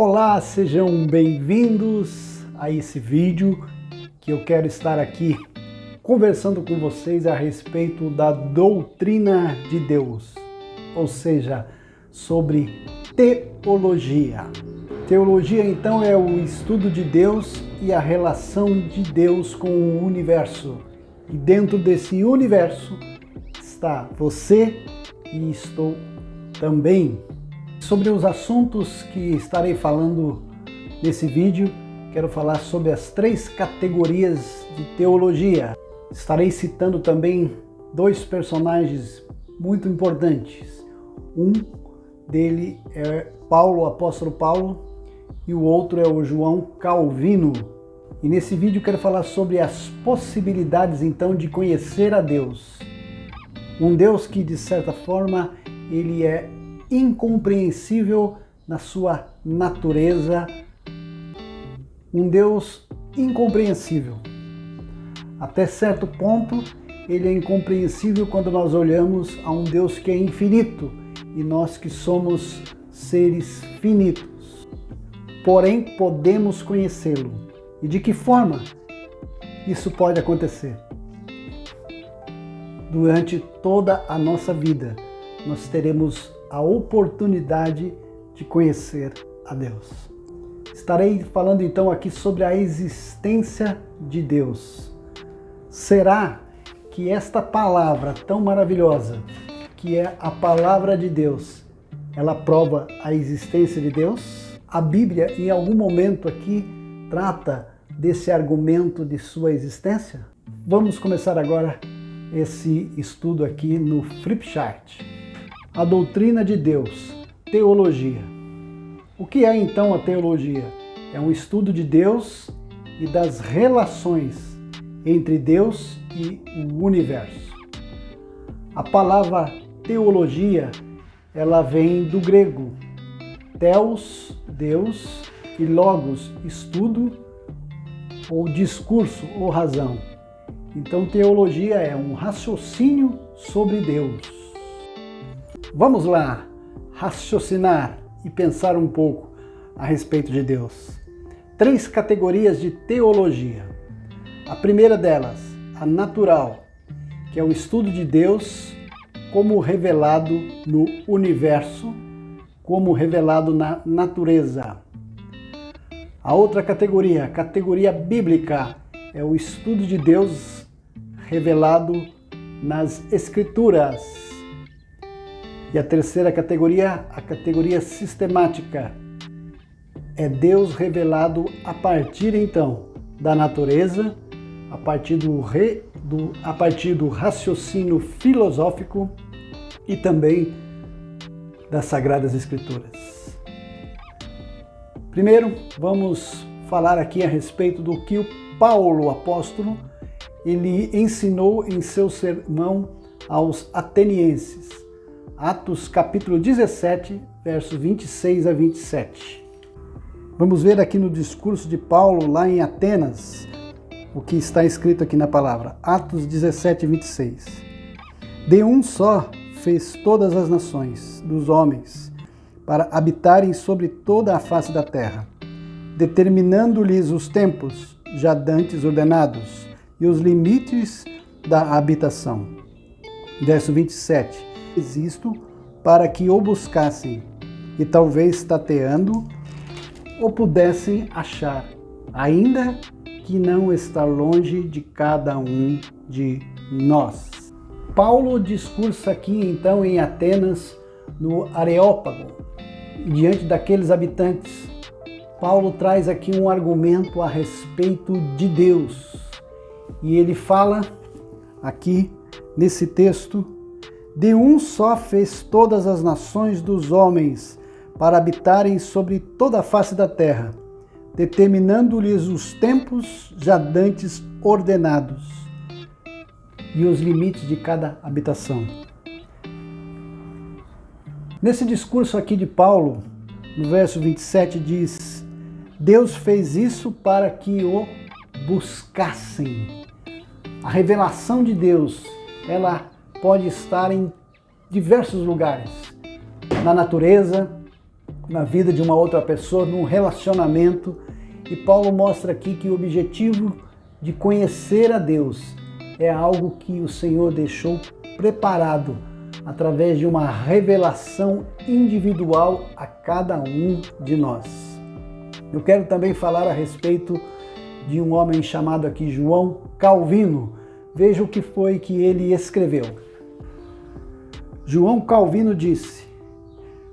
Olá, sejam bem-vindos a esse vídeo que eu quero estar aqui conversando com vocês a respeito da doutrina de Deus, ou seja, sobre teologia. Teologia, então, é o estudo de Deus e a relação de Deus com o universo. E dentro desse universo está você e estou também. Sobre os assuntos que estarei falando nesse vídeo, quero falar sobre as 3 categorias de teologia. Estarei citando também 2 personagens muito importantes. Um dele é Paulo, o apóstolo Paulo, e o outro é o João Calvino. E nesse vídeo quero falar sobre as possibilidades então de conhecer a Deus. Um Deus que, de certa forma, ele é incompreensível na sua natureza, um Deus incompreensível. Até certo ponto, ele é incompreensível quando nós olhamos a um Deus que é infinito e nós que somos seres finitos. Porém, podemos conhecê-lo. E de que forma isso pode acontecer? Durante toda a nossa vida, nós teremos a oportunidade de conhecer a Deus. Estarei falando então aqui sobre a existência de Deus. Será que esta palavra tão maravilhosa, que é a palavra de Deus, ela prova a existência de Deus? A Bíblia, em algum momento aqui, trata desse argumento de sua existência? Vamos começar agora esse estudo aqui no Flipchart. A doutrina de Deus, teologia. O que é então a teologia? É um estudo de Deus e das relações entre Deus e o universo. A palavra teologia, ela vem do grego theos, Deus, e logos, estudo, ou discurso, ou razão. Então teologia é um raciocínio sobre Deus. Vamos lá raciocinar e pensar um pouco a respeito de Deus. 3 categorias de teologia. A primeira delas, a natural, que é o estudo de Deus como revelado no universo, como revelado na natureza. A outra categoria, a categoria bíblica, é o estudo de Deus revelado nas Escrituras. E a terceira categoria, a categoria sistemática, é Deus revelado a partir então da natureza, a partir do raciocínio filosófico e também das Sagradas Escrituras. Primeiro, vamos falar aqui a respeito do que o Paulo, o apóstolo, ele ensinou em seu sermão aos atenienses. Atos capítulo 17, versos 26 a 27. Vamos ver aqui no discurso de Paulo, lá em Atenas, o que está escrito aqui na palavra. Atos 17, 26. De um só fez todas as nações dos homens, para habitarem sobre toda a face da terra, determinando-lhes os tempos já dantes ordenados e os limites da habitação. Verso 27. Isto para que o buscassem e talvez tateando o pudessem achar, ainda que não está longe de cada um de nós. Paulo discursa aqui então em Atenas, no Areópago, diante daqueles habitantes. Paulo traz aqui um argumento a respeito de Deus e ele fala aqui nesse texto: de um só fez todas as nações dos homens para habitarem sobre toda a face da terra, determinando-lhes os tempos já dantes ordenados e os limites de cada habitação. Nesse discurso aqui de Paulo, no verso 27 diz: Deus fez isso para que o buscassem. A revelação de Deus, ela pode estar em diversos lugares, na natureza, na vida de uma outra pessoa, num relacionamento. E Paulo mostra aqui que o objetivo de conhecer a Deus é algo que o Senhor deixou preparado através de uma revelação individual a cada um de nós. Eu quero também falar a respeito de um homem chamado aqui João Calvino. Veja o que foi que ele escreveu. João Calvino disse: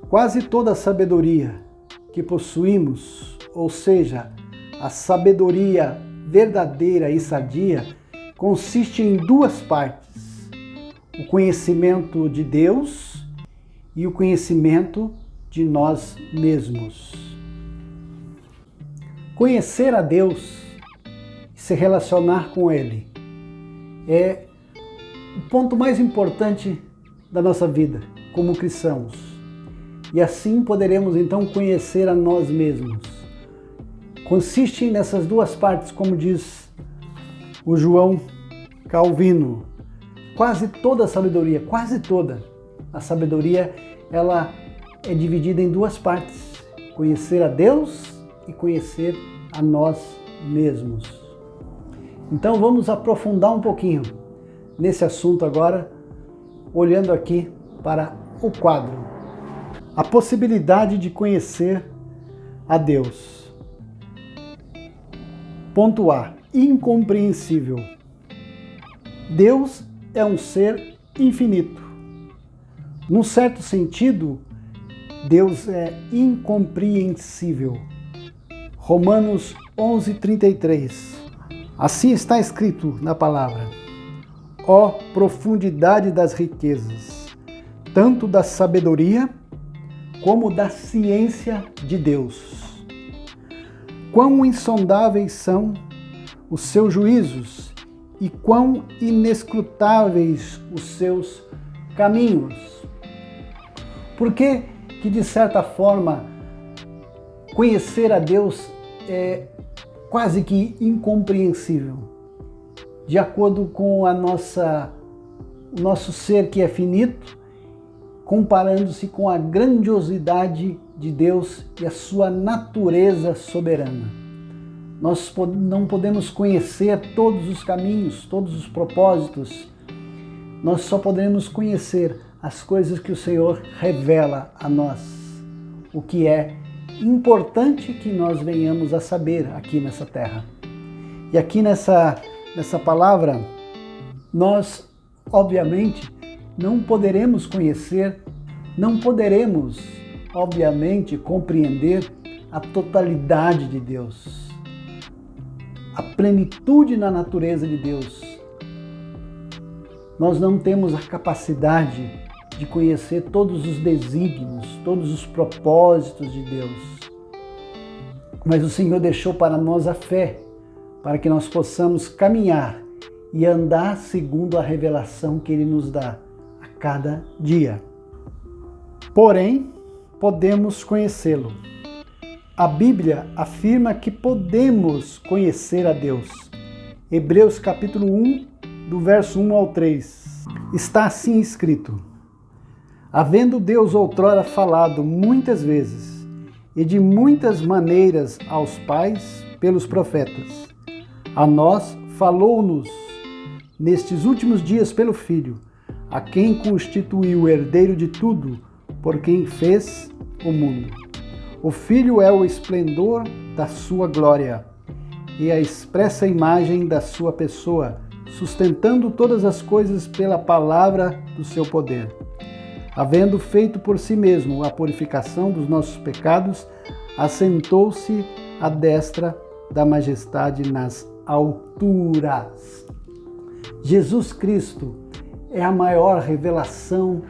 quase toda a sabedoria que possuímos, ou seja, a sabedoria verdadeira e sadia, consiste em duas partes: o conhecimento de Deus e o conhecimento de nós mesmos. Conhecer a Deus e se relacionar com Ele é o ponto mais importante da nossa vida como cristãos. E assim poderemos então conhecer a nós mesmos. Consiste nessas duas partes, como diz o João Calvino. Quase toda a sabedoria, quase toda a sabedoria, ela é dividida em duas partes: conhecer a Deus e conhecer a nós mesmos. Então vamos aprofundar um pouquinho nesse assunto agora, olhando aqui para o quadro. A possibilidade de conhecer a Deus. Ponto A: incompreensível. Deus é um ser infinito. Num certo sentido, Deus é incompreensível. Romanos 11:33. Assim está escrito na palavra: ó profundidade das riquezas, tanto da sabedoria como da ciência de Deus. Quão insondáveis são os seus juízos e quão inescrutáveis os seus caminhos. Por que de certa forma, conhecer a Deus é quase que incompreensível? De acordo com o nosso ser que é finito, comparando-se com a grandiosidade de Deus e a sua natureza soberana. Nós não podemos conhecer todos os caminhos, todos os propósitos. Nós só podemos conhecer as coisas que o Senhor revela a nós, o que é importante que nós venhamos a saber aqui nessa terra. E aqui nessa palavra, nós, obviamente, não poderemos conhecer, não poderemos, obviamente, compreender a totalidade de Deus, a plenitude na natureza de Deus. Nós não temos a capacidade de conhecer todos os desígnios, todos os propósitos de Deus. Mas o Senhor deixou para nós a fé, para que nós possamos caminhar e andar segundo a revelação que Ele nos dá a cada dia. Porém, podemos conhecê-lo. A Bíblia afirma que podemos conhecer a Deus. Hebreus capítulo 1, do verso 1 ao 3. Está assim escrito: havendo Deus outrora falado muitas vezes e de muitas maneiras aos pais pelos profetas, a nós falou-nos nestes últimos dias pelo Filho, a quem constituiu o herdeiro de tudo, por quem fez o mundo. O Filho é o esplendor da sua glória e a expressa imagem da sua pessoa, sustentando todas as coisas pela palavra do seu poder. Havendo feito por si mesmo a purificação dos nossos pecados, assentou-se à destra da majestade nas alturas. Jesus Cristo é a maior revelação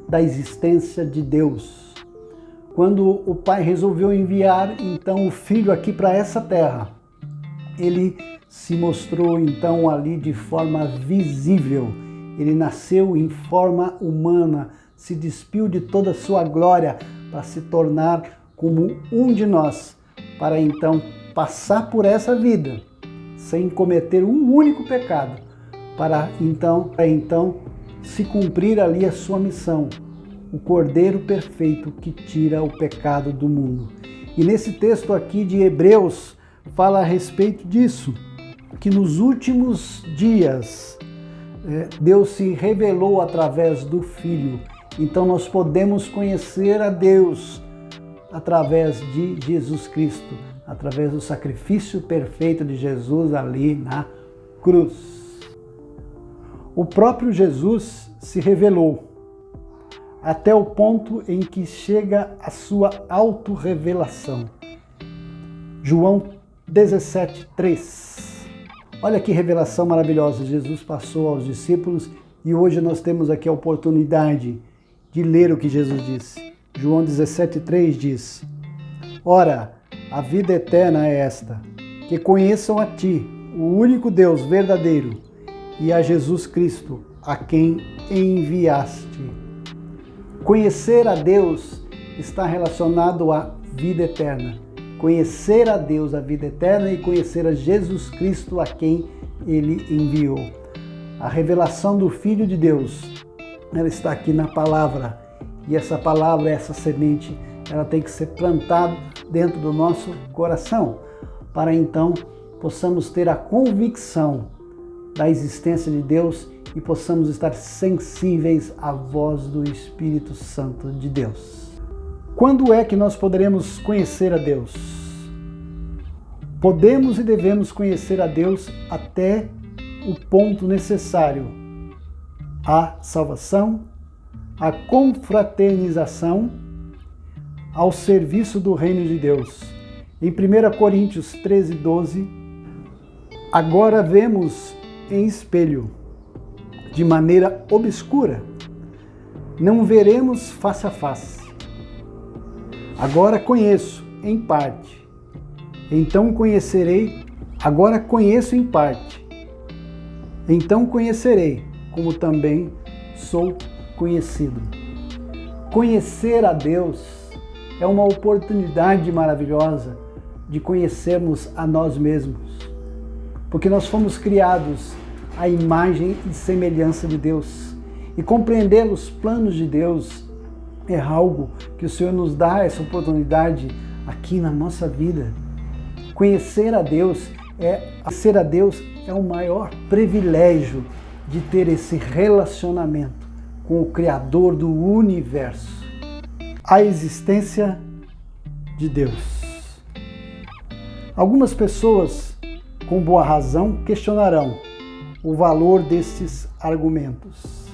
da existência de Deus. Quando o Pai resolveu enviar então o Filho aqui para essa terra, ele se mostrou então ali de forma visível. Ele nasceu em forma humana, se despiu de toda a sua glória para se tornar como um de nós, para então passar por essa vida sem cometer um único pecado, para então se cumprir ali a sua missão, o Cordeiro perfeito que tira o pecado do mundo. E nesse texto aqui de Hebreus fala a respeito disso, que nos últimos dias Deus se revelou através do Filho. Então nós podemos conhecer a Deus através de Jesus Cristo, através do sacrifício perfeito de Jesus ali na cruz. O próprio Jesus se revelou até o ponto em que chega a sua autorrevelação. João 17:3. Olha que revelação maravilhosa Jesus passou aos discípulos e hoje nós temos aqui a oportunidade de ler o que Jesus disse. João 17:3 diz: Ora, a vida eterna é esta, que conheçam a Ti, o único Deus verdadeiro, e a Jesus Cristo, a quem enviaste. Conhecer a Deus está relacionado à vida eterna. Conhecer a Deus, a vida eterna, e conhecer a Jesus Cristo, a quem Ele enviou. A revelação do Filho de Deus, ela está aqui na palavra. E essa palavra, essa semente, ela tem que ser plantada dentro do nosso coração, para então possamos ter a convicção da existência de Deus e possamos estar sensíveis à voz do Espírito Santo de Deus. Quando é que nós poderemos conhecer a Deus? Podemos e devemos conhecer a Deus até o ponto necessário: a salvação, a confraternização, ao serviço do reino de Deus. Em 1 Coríntios 13:12, agora vemos em espelho, de maneira obscura, não veremos face a face. Agora conheço em parte, então conhecerei. Agora conheço em parte, então conhecerei, como também sou conhecido. Conhecer a Deus é uma oportunidade maravilhosa de conhecermos a nós mesmos, porque nós fomos criados à imagem e semelhança de Deus, e compreender os planos de Deus é algo que o Senhor nos dá essa oportunidade aqui na nossa vida. Conhecer a Deus é o maior privilégio de ter esse relacionamento com o Criador do universo. A existência de Deus. Algumas pessoas, com boa razão, questionarão o valor destes argumentos.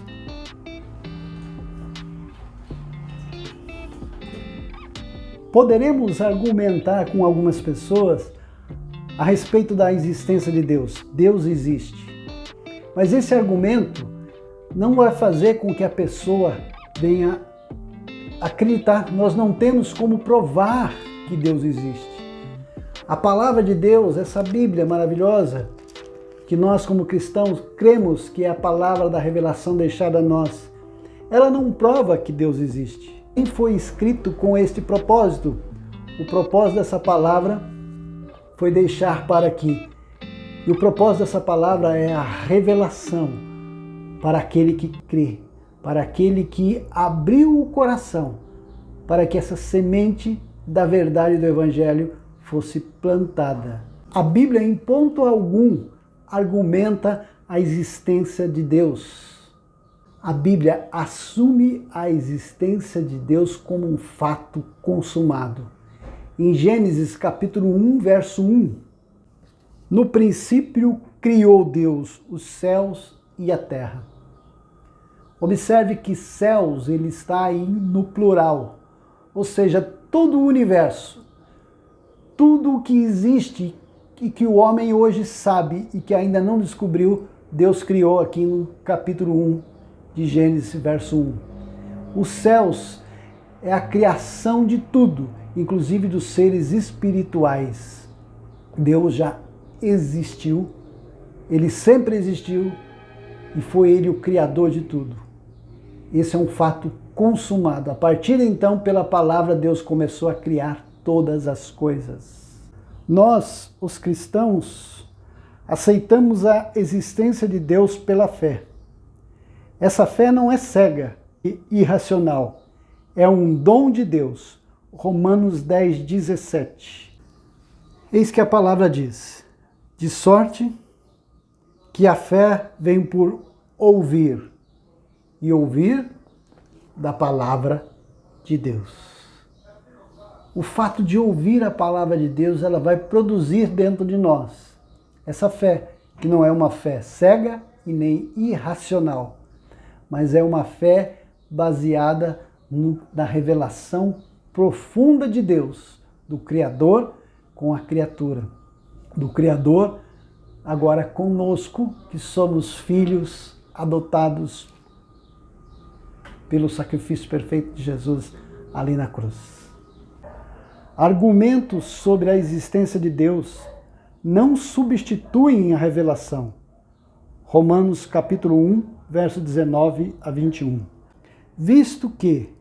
Poderemos argumentar com algumas pessoas a respeito da existência de Deus. Deus existe. Mas esse argumento não vai fazer com que a pessoa venha acreditar. Nós não temos como provar que Deus existe. A palavra de Deus, essa Bíblia maravilhosa, que nós como cristãos cremos que é a palavra da revelação deixada a nós, ela não prova que Deus existe. Nem foi escrito com este propósito. O propósito dessa palavra foi deixar para aqui. E o propósito dessa palavra é a revelação para aquele que crê, para aquele que abriu o coração, para que essa semente da verdade do Evangelho fosse plantada. A Bíblia, em ponto algum, argumenta a existência de Deus. A Bíblia assume a existência de Deus como um fato consumado. Em Gênesis capítulo 1, verso 1, no princípio criou Deus os céus e a terra. Observe que céus ele está aí no plural, ou seja, todo o universo, tudo o que existe e que o homem hoje sabe e que ainda não descobriu, Deus criou aqui no capítulo 1 de Gênesis, verso 1. Os céus é a criação de tudo, inclusive dos seres espirituais. Deus já existiu, Ele sempre existiu e foi Ele o Criador de tudo. Esse é um fato consumado. A partir de então, pela palavra, Deus começou a criar todas as coisas. Nós, os cristãos, aceitamos a existência de Deus pela fé. Essa fé não é cega e irracional. é um dom de Deus. Romanos 10, 17. Eis que a palavra diz: de sorte que a fé vem por ouvir, e ouvir da palavra de Deus. O fato de ouvir a palavra de Deus, ela vai produzir dentro de nós essa fé, que não é uma fé cega e nem irracional, mas é uma fé baseada na revelação profunda de Deus, do Criador com a criatura, do Criador agora conosco, que somos filhos adotados pelo sacrifício perfeito de Jesus ali na cruz. Argumentos sobre a existência de Deus não substituem a revelação. Romanos capítulo 1, verso 19 a 21. Visto que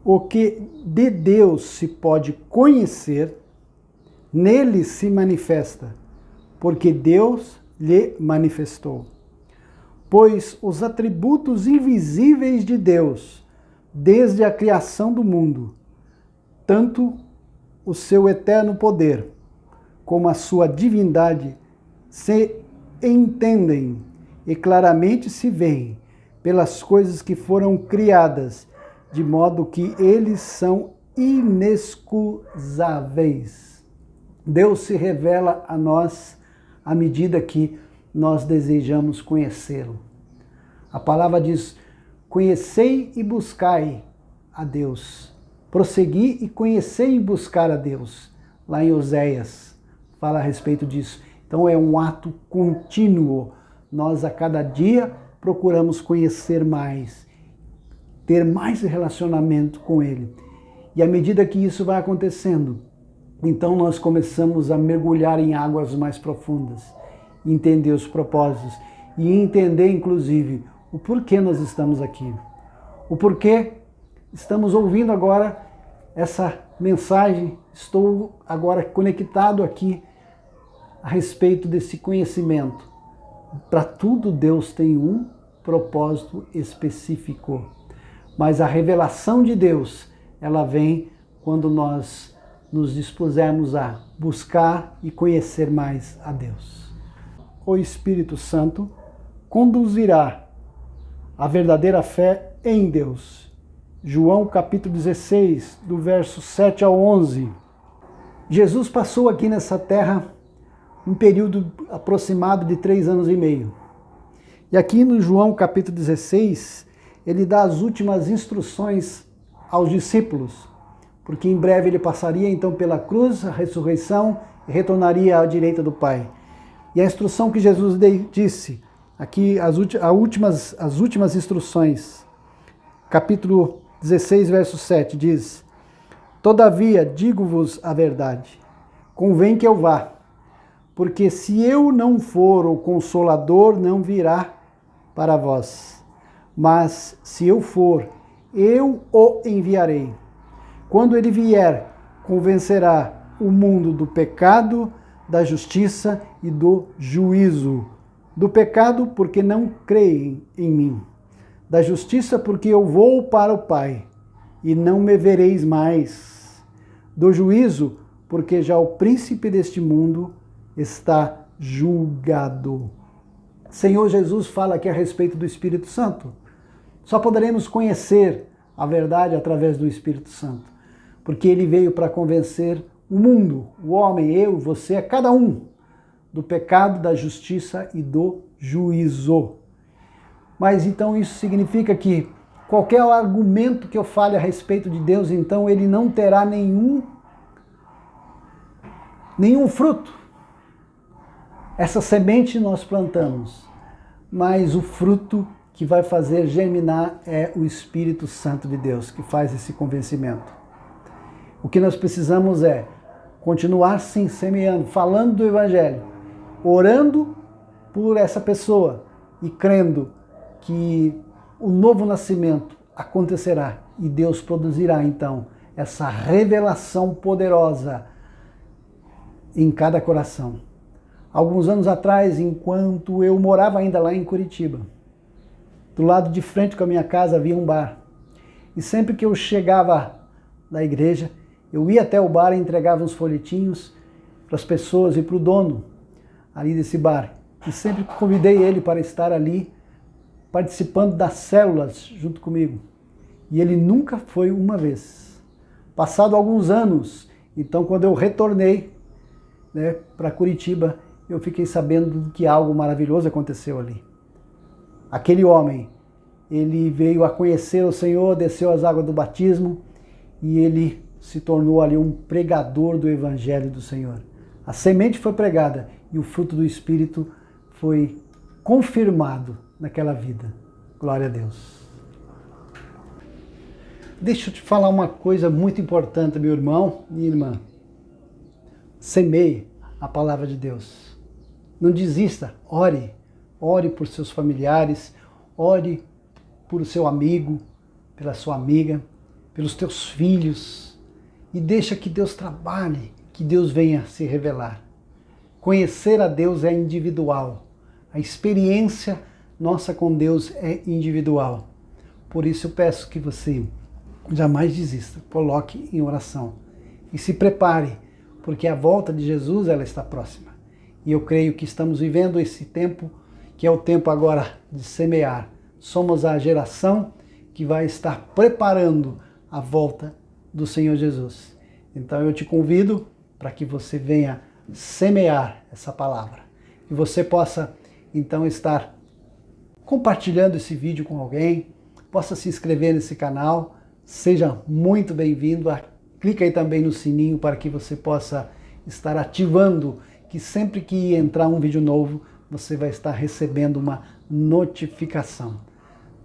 o que de Deus se pode conhecer, nele se manifesta, porque Deus lhe manifestou. Pois os atributos invisíveis de Deus, desde a criação do mundo, tanto o seu eterno poder, como a sua divindade, se entendem e claramente se veem pelas coisas que foram criadas, de modo que eles são inexcusáveis. Deus se revela a nós à medida que nós desejamos conhecê-lo. A palavra diz: conhecei e buscai a Deus. Prossegui e conhecei e buscar a Deus. Lá em Oséias fala a respeito disso. Então é um ato contínuo. Nós a cada dia procuramos conhecer mais, ter mais relacionamento com Ele. E à medida que isso vai acontecendo, então nós começamos a mergulhar em águas mais profundas, entender os propósitos e entender, inclusive, o porquê nós estamos aqui. O porquê estamos ouvindo agora essa mensagem, estou agora conectado aqui a respeito desse conhecimento. Para tudo Deus tem um propósito específico, mas a revelação de Deus, ela vem quando nós nos dispusermos a buscar e conhecer mais a Deus. O Espírito Santo conduzirá a verdadeira fé em Deus. João capítulo 16, do verso 7 ao 11. Jesus passou aqui nessa terra um período aproximado de 3 anos e meio. E aqui no João capítulo 16, ele dá as últimas instruções aos discípulos, porque em breve ele passaria então pela cruz, a ressurreição, e retornaria à direita do Pai. E a instrução que Jesus disse, aqui as últimas instruções, capítulo 16, verso 7, diz: todavia digo-vos a verdade, convém que eu vá, porque se eu não for, o Consolador não virá para vós, mas se eu for, eu o enviarei. Quando ele vier, convencerá o mundo do pecado, da justiça e do juízo. Do pecado, porque não creem em mim. Da justiça, porque eu vou para o Pai, e não me vereis mais. Do juízo, porque já o príncipe deste mundo está julgado. Senhor Jesus fala aqui a respeito do Espírito Santo. Só poderemos conhecer a verdade através do Espírito Santo, porque ele veio para convencer o mundo, o homem, eu, você, cada um, do pecado, da justiça e do juízo. Mas então isso significa que qualquer argumento que eu fale a respeito de Deus, então ele não terá nenhum fruto. Essa semente nós plantamos, mas o fruto que vai fazer germinar é o Espírito Santo de Deus, que faz esse convencimento. O que nós precisamos é continuar sim semeando, falando do Evangelho, orando por essa pessoa e crendo que o novo nascimento acontecerá e Deus produzirá então essa revelação poderosa em cada coração. Alguns anos atrás, enquanto eu morava ainda lá em Curitiba, do lado de frente com a minha casa havia um bar. E sempre que eu chegava da igreja, eu ia até o bar e entregava uns folhetinhos para as pessoas e para o dono ali desse bar. E sempre convidei ele para estar ali participando das células junto comigo. E ele nunca foi uma vez. Passado alguns anos, então quando eu retornei, né, para Curitiba, eu fiquei sabendo que algo maravilhoso aconteceu ali. Aquele homem, ele veio a conhecer o Senhor, desceu as águas do batismo e ele se tornou ali um pregador do Evangelho do Senhor. A semente foi pregada e o fruto do Espírito foi confirmado naquela vida. Glória a Deus. Deixa eu te falar uma coisa muito importante, meu irmão e irmã. Semeie a palavra de Deus. Não desista, ore. Ore por seus familiares, ore por o seu amigo, pela sua amiga, pelos teus filhos. E deixa que Deus trabalhe, que Deus venha se revelar. Conhecer a Deus é individual. A experiência nossa com Deus é individual. Por isso eu peço que você jamais desista. Coloque em oração. E se prepare, porque a volta de Jesus ela está próxima. E eu creio que estamos vivendo esse tempo, que é o tempo agora de semear. Somos a geração que vai estar preparando a volta do Senhor Jesus. Então eu te convido para que você venha semear essa palavra. E você possa então estar compartilhando esse vídeo com alguém, possa se inscrever nesse canal. Seja muito bem-vindo. Clica aí também no sininho para que você possa estar ativando, que sempre que entrar um vídeo novo, você vai estar recebendo uma notificação.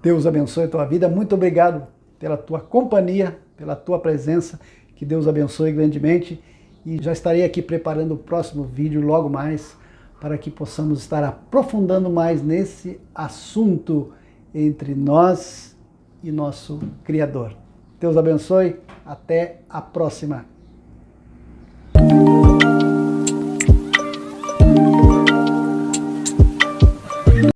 Deus abençoe a tua vida. Muito obrigado pela tua companhia, pela tua presença. Que Deus abençoe grandemente. E já estarei aqui preparando o próximo vídeo logo mais, para que possamos estar aprofundando mais nesse assunto entre nós e nosso Criador. Deus abençoe. Até a próxima.